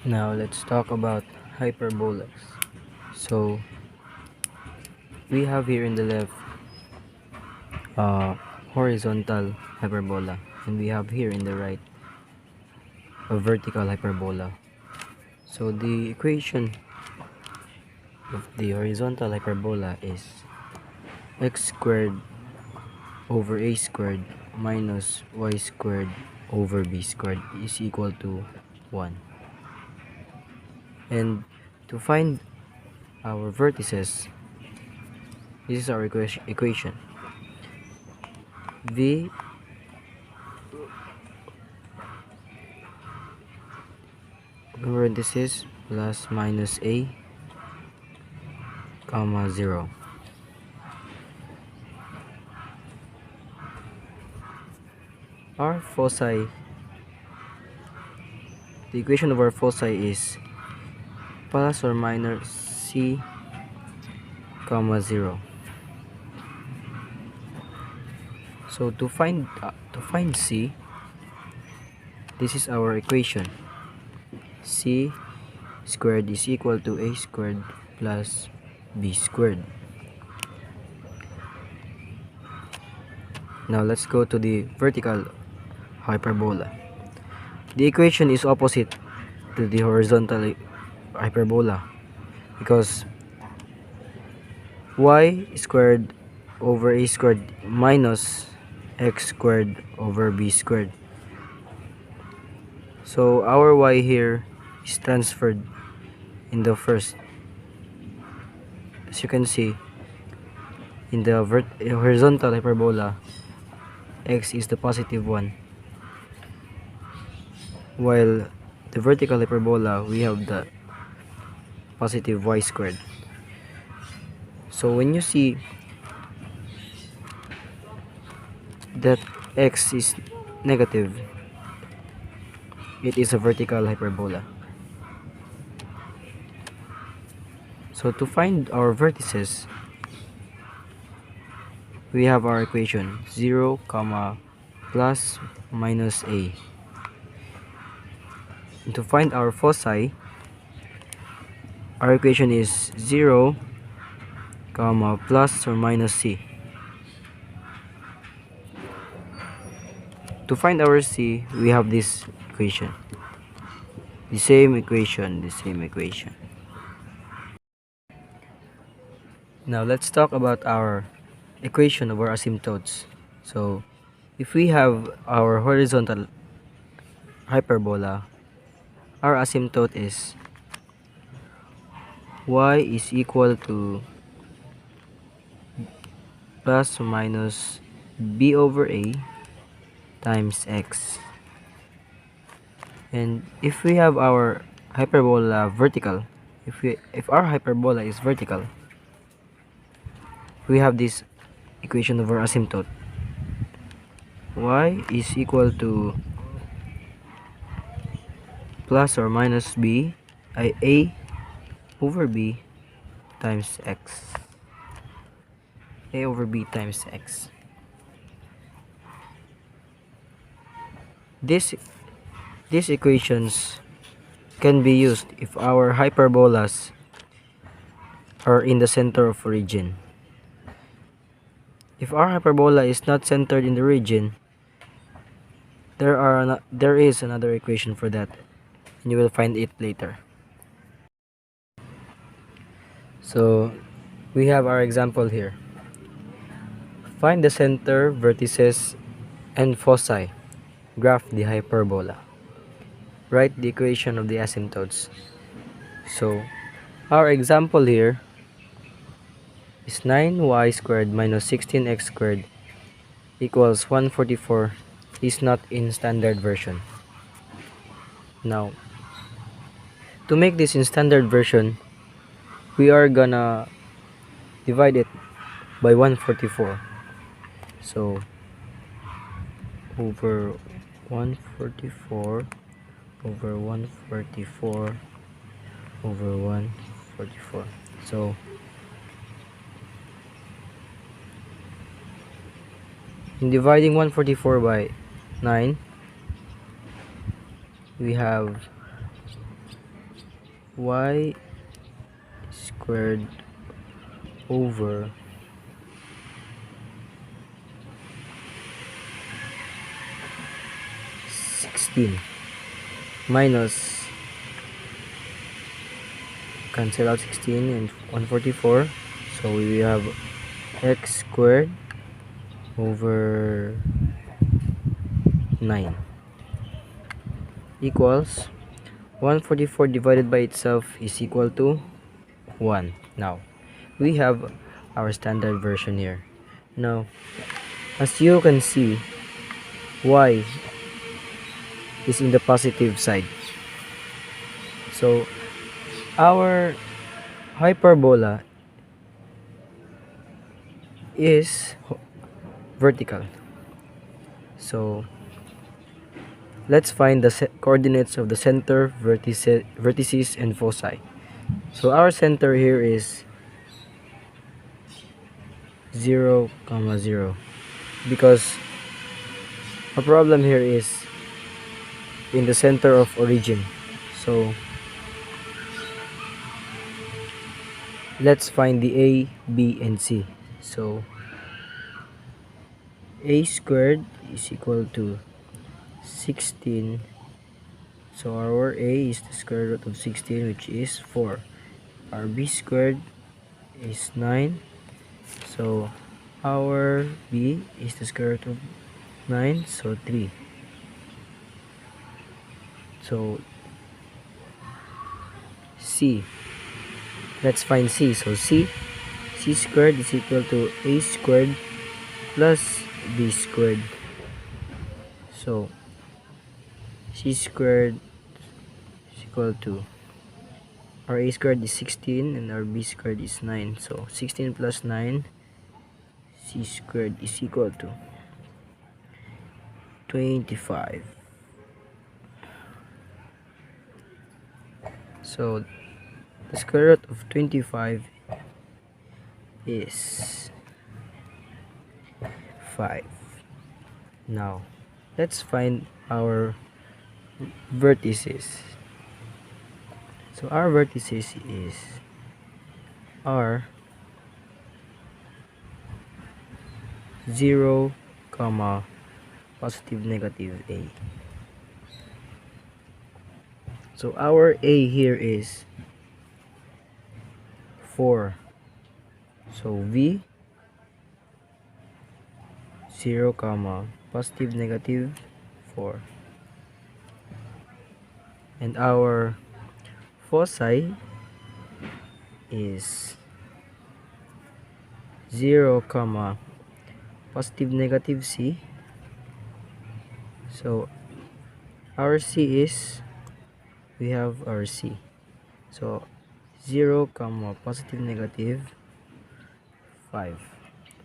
Now let's talk about hyperbolas. So we have here in the left horizontal hyperbola, and we have here in the right a vertical hyperbola. So the equation of the horizontal hyperbola is x squared over a squared minus y squared over b squared is equal to 1. And to find our vertices, this is our equation. V parenthesis plus minus a comma 0. Our foci, the equation of our foci is plus or minus c comma 0. So to find c, this is our equation. C squared is equal to a squared plus b squared. Now let's go to the vertical hyperbola. The equation is opposite to the horizontal hyperbola because y squared over a squared minus x squared over b squared. So our y here is transferred in the first. As you can see, in the horizontal hyperbola, x is the positive one, while the vertical hyperbola, we have the positive y squared. So when you see that x is negative, it is a vertical hyperbola. So to find our vertices, we have our equation 0 comma plus minus a. And to find our foci, our equation is 0 comma plus or minus c. To find our c, we have this equation, the same equation. Now let's talk about our equation of our asymptotes. So if we have our horizontal hyperbola, our asymptote is y is equal to plus or minus b over a times x. And if we have our hyperbola vertical, if our hyperbola is vertical, we have this equation of our asymptote. Y is equal to plus or minus a over b times x. A over b times x. These equations can be used if our hyperbolas are in the center of origin. If our hyperbola is not centered in the region, there is another equation for that, and you will find it later. So we have our example here. Find the center, vertices, and foci. Graph the hyperbola. Write the equation of the asymptotes. So our example here is 9y squared minus 16x squared equals 144 is not in standard version. Now, to make this in standard version, we are gonna divide it by 144. So over 144 over 144 over 144. So in dividing 144 by 9, we have y squared over 16 minus, cancel out 16 and 144, so we have x squared over 9 equals 144 divided by itself is equal to 1. Now we have our standard version here. Now as you can see, y is in the positive side, so our hyperbola is vertical. So let's find the coordinates of the center, vertices, and foci. So our center here is 0, 0, because our problem here is in the center of origin. So let's find the a, b, and c. So a squared is equal to 16. So our a is the square root of 16, which is 4. Our b squared is 9. So our b is the square root of 9, so 3. So c, let's find c. So c squared is equal to a squared plus b squared. So c squared is equal to, our a squared is 16 and our b squared is 9. So 16 plus 9, c squared is equal to 25. So the square root of 25 is 5. Now let's find our vertices. So our vertices is r 0, positive, negative, a. So our a here is 4. So v 0, positive, negative, 4. And our foci is 0, positive, negative, c. So our c is, we have our c. So 0, positive, negative, 5,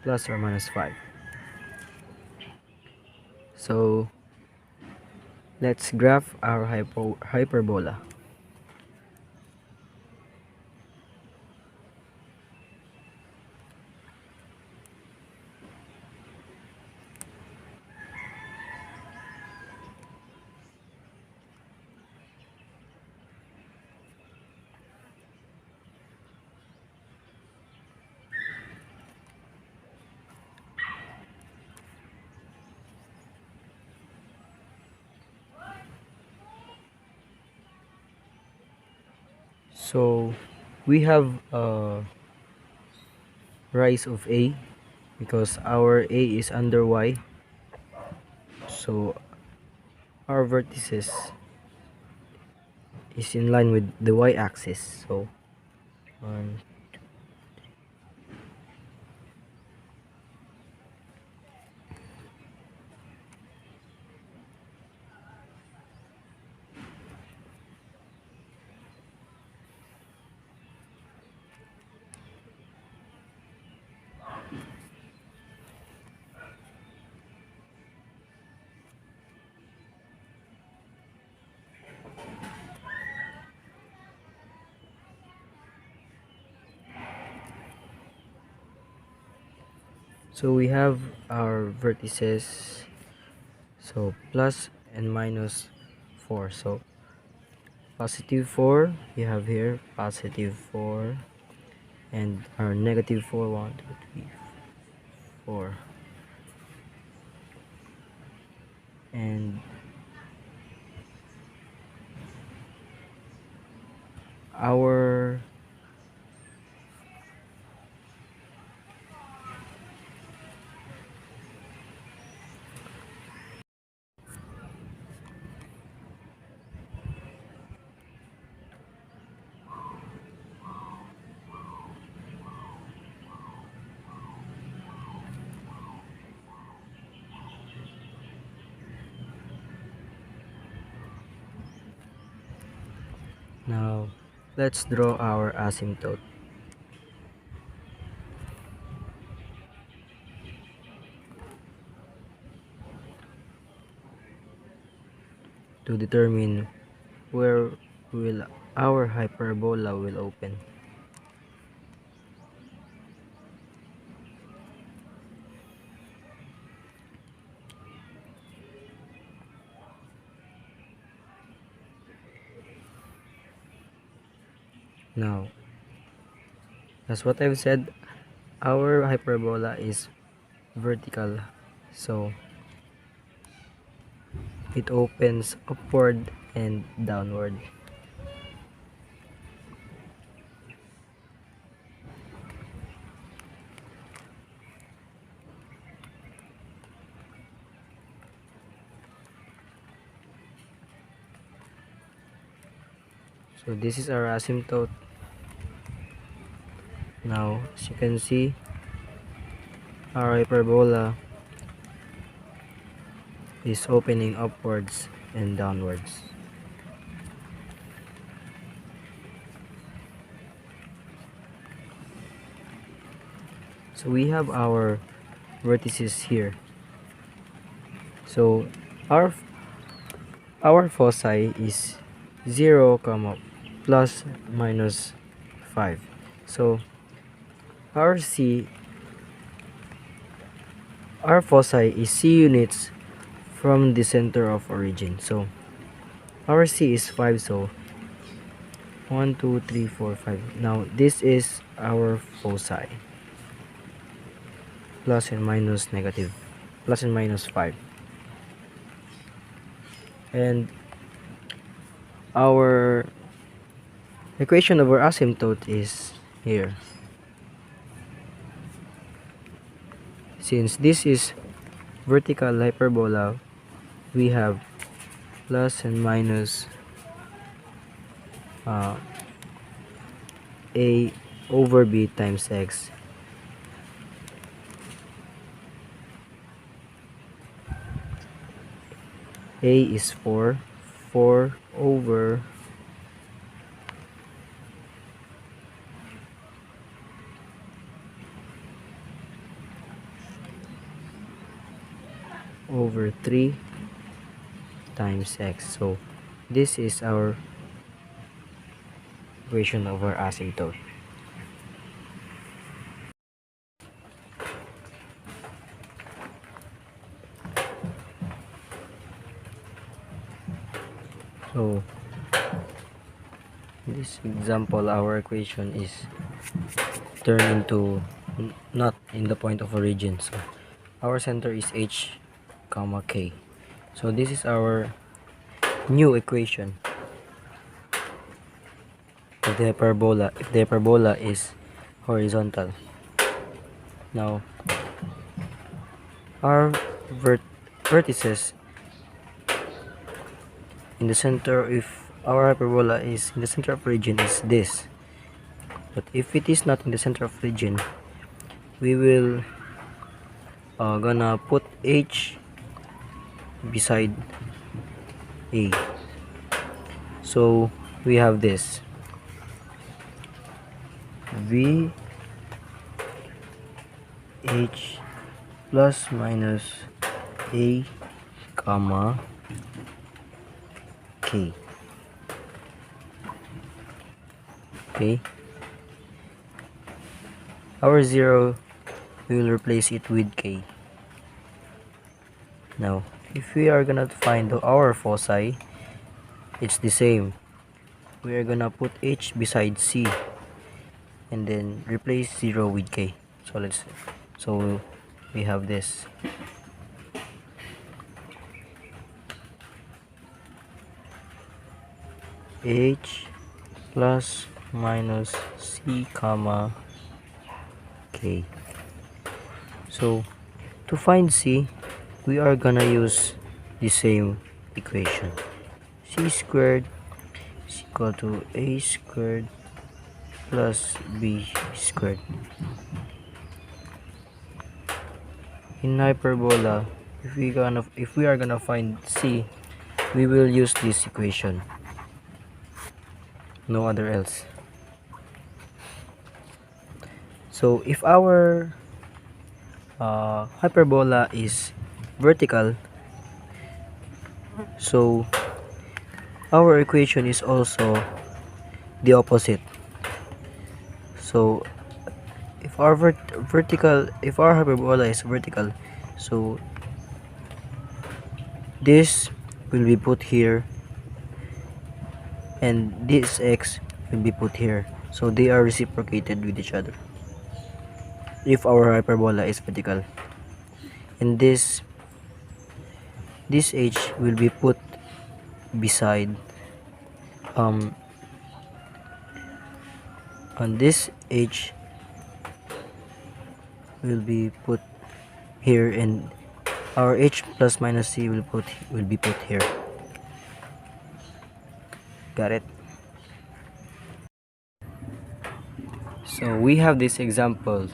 plus or minus 5. So let's graph our hyperbola. So we have a rise of a because our a is under y, so our vertices is in line with the y-axis. So one, so we have our vertices, so plus and minus 4. So positive 4, we have here positive 4, and our negative 4, 1 2 3 4, and our now let's draw our asymptote. To determine where will our hyperbola will open. Now, as what I've said, our hyperbola is vertical, so it opens upward and downward. So this is our asymptote. Now, as you can see, our hyperbola is opening upwards and downwards. So we have our vertices here. So our foci is 0, plus minus 5. So our foci is C units from the center of origin. So our C is 5, so 1 2 3 4 5. Now this is our foci, plus and minus negative, plus and minus 5, and our equation of our asymptote is here. Since this is vertical hyperbola, we have plus and minus a over b times x. A is 4 over over 3 times x. So this is our equation of our asymptote. So in this example, our equation is turned into not in the point of origin. So our center is h comma k. So this is our new equation of the hyperbola if the hyperbola is horizontal. Now our vertices in the center, if our hyperbola is in the center of origin, is this. But if it is not in the center of origin, we will gonna put h beside a. So we have this v h plus minus a comma k. Okay, our 0, we will replace it with k. Now if we are gonna find our foci, it's the same. we are gonna put h beside c and then replace 0 with k. So we have this. H plus minus c comma k. So to find c, we are gonna use the same equation. C squared is equal to a squared plus b squared. In hyperbola, if we are gonna find c, we will use this equation, no other else. So if our hyperbola is vertical, so our equation is also the opposite. So if if our hyperbola is vertical, so this will be put here and this x will be put here, so they are reciprocated with each other if our hyperbola is vertical. And this h will be put beside and this h will be put here, and our h plus minus c will be put here. Got it? So we have this example,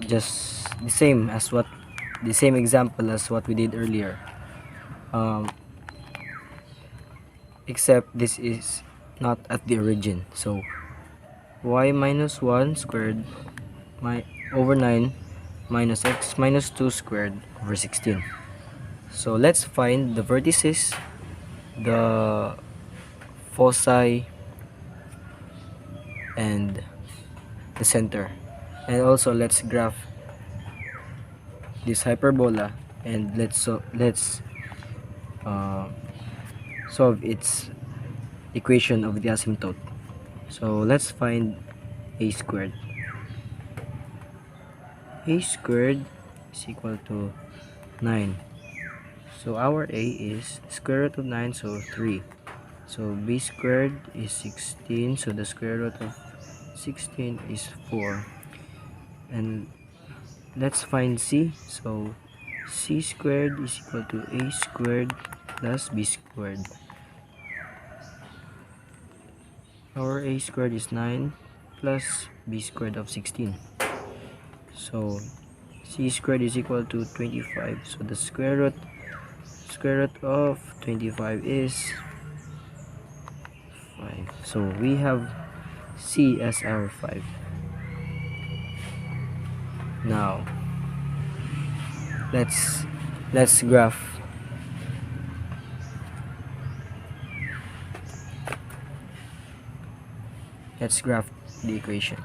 just the same example as what we did earlier, except this is not at the origin. So y minus 1 squared over 9 minus x minus 2 squared over 16. So let's find the vertices, the foci, and the center. And also let's graph this hyperbola, and let's solve its equation of the asymptote. So let's find a squared. A squared is equal to 9. So our a is square root of 9, so 3. So b squared is 16, so the square root of 16 is 4. And let's find c. So c squared is equal to a squared plus b squared. Our a squared is 9 plus b squared of 16. So c squared is equal to 25. So the square root of 25 is 5. So we have c as our 5. Now let's graph the equation.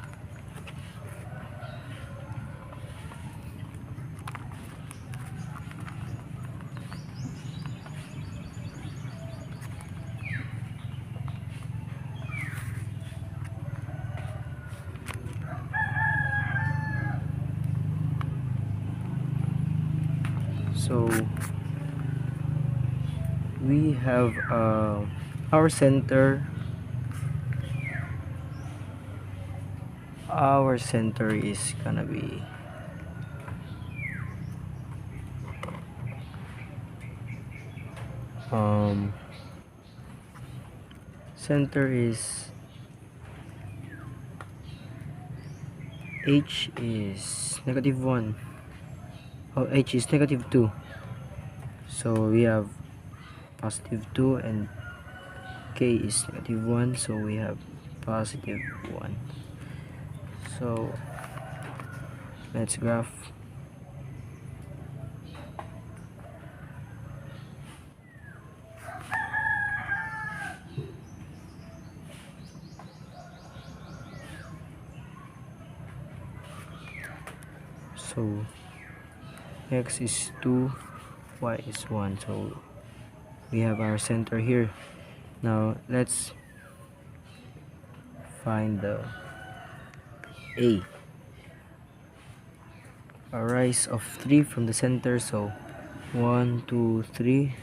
So we have our center. Our center is gonna be center is h is -1. Oh, h is -2. So we have +2, and k is -1, so we have +1. So let's graph. So x is 2, y is 1, so we have our center here. Now let's find the A. A rise of 3 from the center, so 1, 2, 3,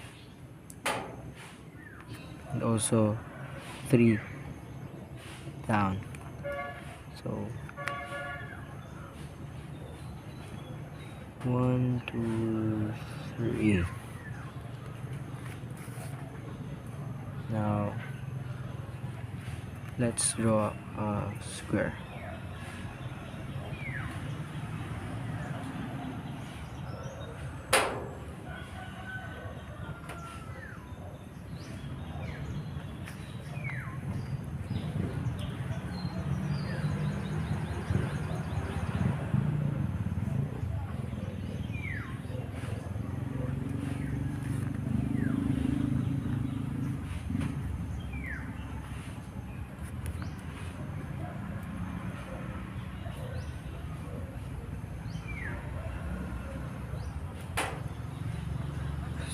and also 3 down. So 1, 2, 3. Now let's draw a square.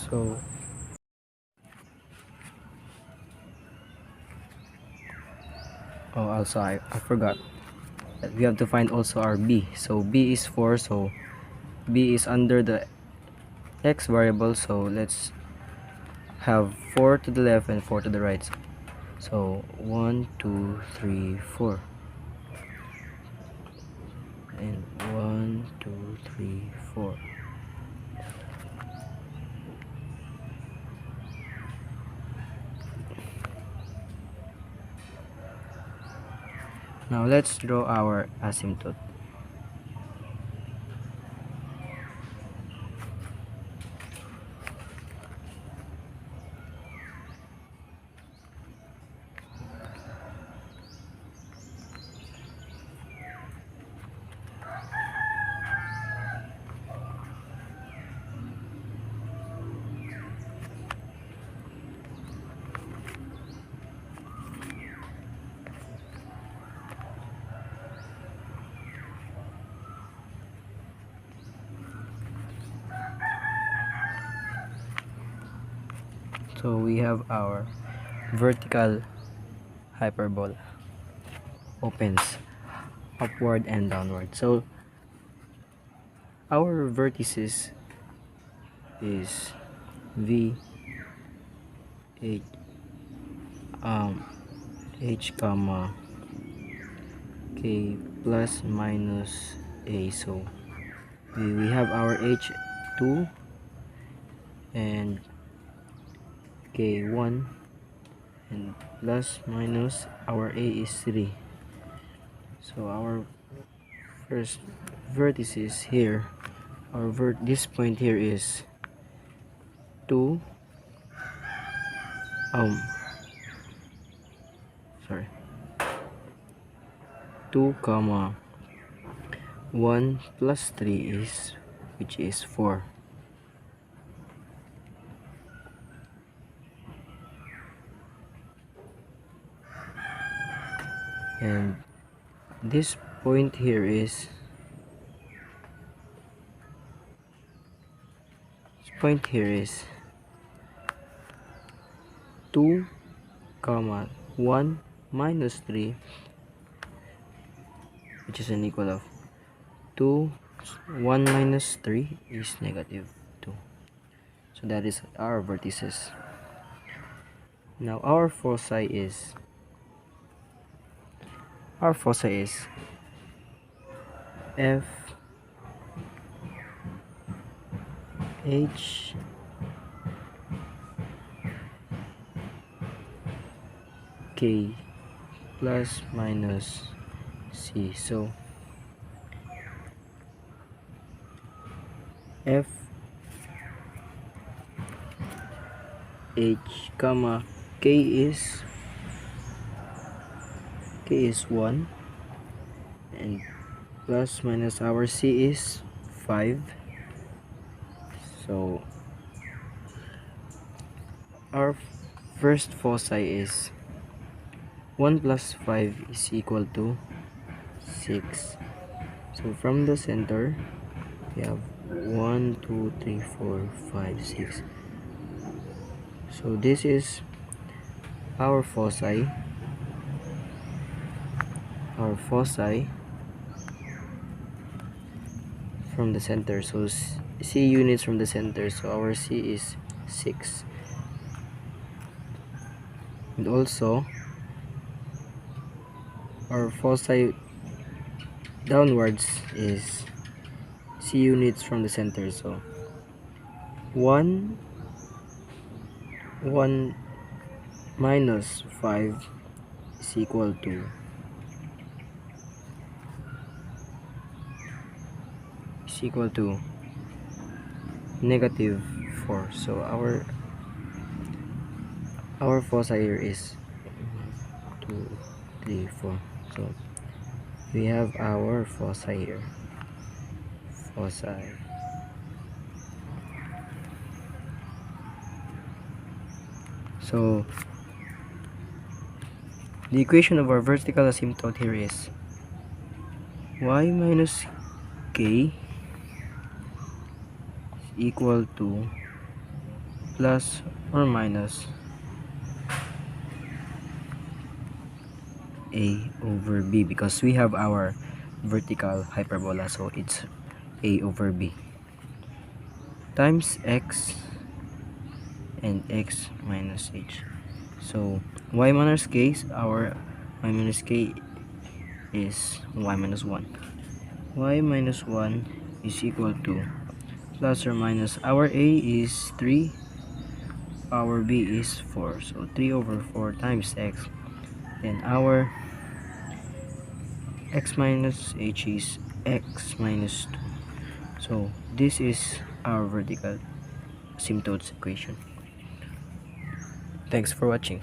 So also I forgot that we have to find also our B. So B is 4, so B is under the X variable, so let's have 4 to the left and 4 to the right. So 1, 2, 3, 4, and 1, 2, 3, 4. Now let's draw our asymptote. So we have our vertical hyperbola, opens upward and downward. So our vertices is V, H, H comma K plus minus A. So we have our H2 and K1, and plus minus our A is 3. So our first vertices here, this point here is 2 sorry 2 comma 1 plus 3 is, which is 4. And this point here is 2 comma 1 minus 3, which is an equal of 2. 1 minus 3 is negative 2. So that is our vertices. Now our foci is F, H, K plus minus C. So F, H comma K is 1, and plus minus our C is 5. So our first foci is 1 plus 5 is equal to 6. So from the center we have 1, 2, 3, 4, 5, 6. So this is our foci. our foci from the center. So C units from the center, so our C is 6. And also our foci downwards is C units from the center, so 1 minus 5 is equal to negative 4. So our foci here is 2, 3, 4. So we have our foci here. Foci. So the equation of our vertical asymptote here is y minus k is equal to plus or minus a over b, because we have our vertical hyperbola, so it's a over b times x and x minus h. So y minus k is y minus 1. Y minus 1 is equal to plus or minus, our a is 3, our b is 4, so 3 over 4 times x, and our x minus h is x minus 2. So this is our vertical asymptotes equation. Thanks for watching.